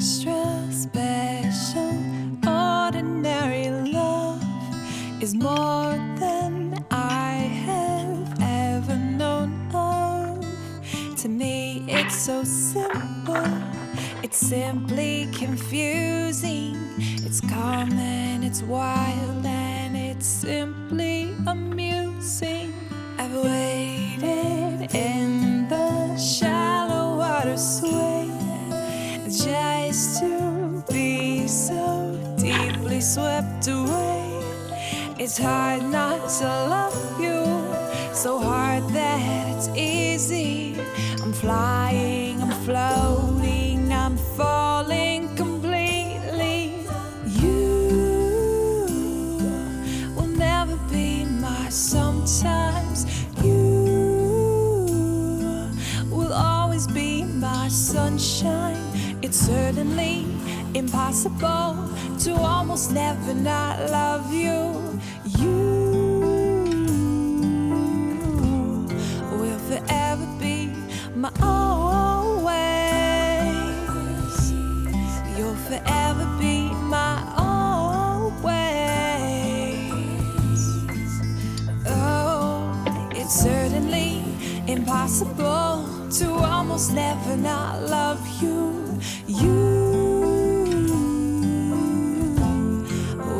extra special. Ordinary love is more than I have ever known of. To me it's so simple, it's simply confusing. It's calm and it's wild and it's simply amusing. I've waited in the shallow water sway just to be so deeply swept away. It's hard not to love you, so hard that it's easy. I'm flying, I'm floating, I'm falling completely. You will never be my sometimes. You will always be my sunshine. It's certainly impossible to almost never not love you. You will forever be my always. You'll forever be my always. Oh, it's certainly impossible to almost never not love you. You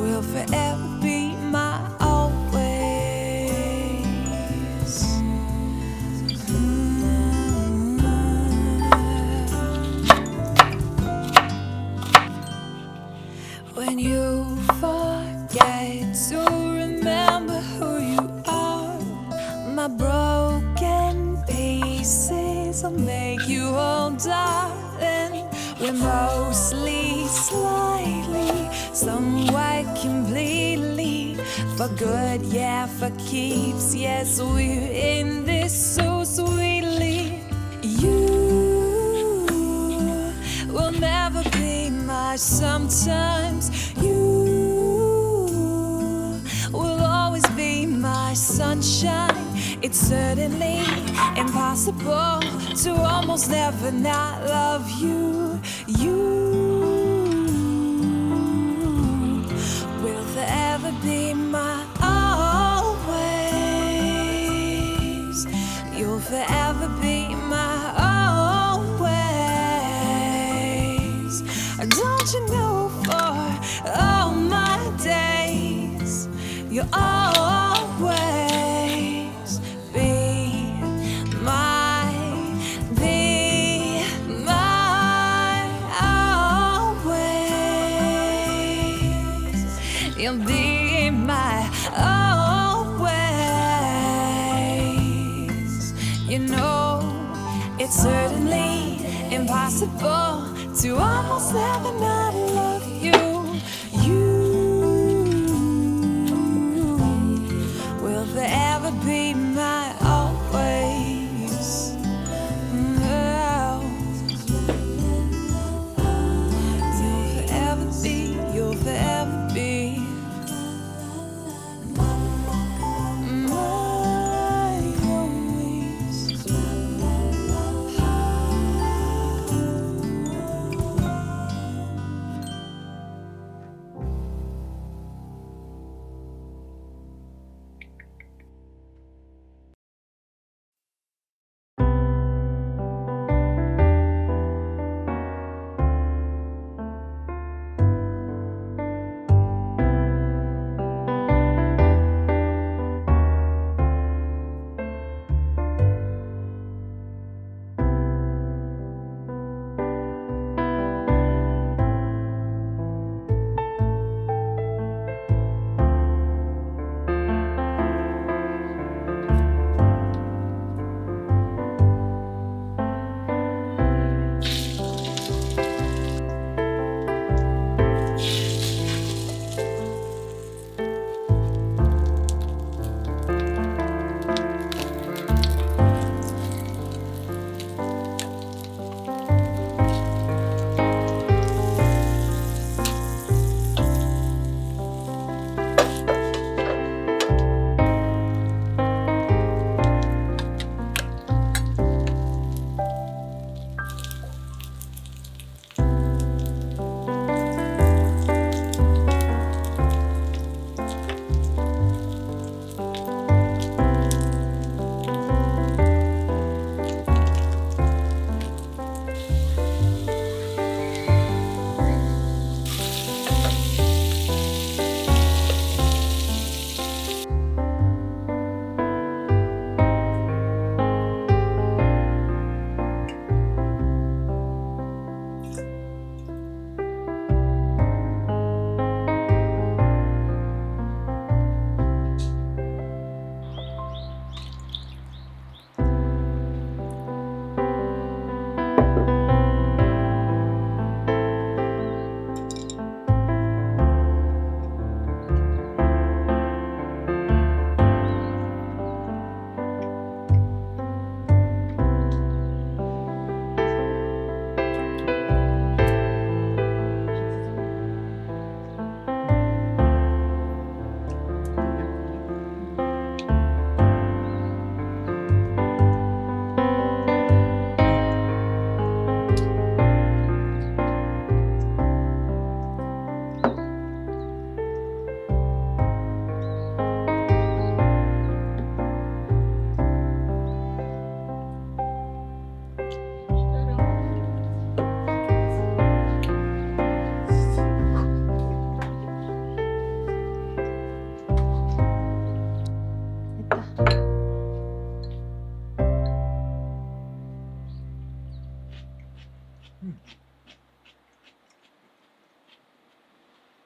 will forever be my always. When you forget to remember who you are, my broken pieces will make you whole, darling. We're mostly, slightly, somewhat completely, for good, yeah, for keeps. Yes, we're in this so sweetly. You will never be my sometimes. You will always be my sunshine. It's certainly impossible to almost never not love you. You will forever be my always. You'll forever be my always. Don't you know for all my days you'll always be my always. You'll be my always. You know, it's certainly impossible to almost never know.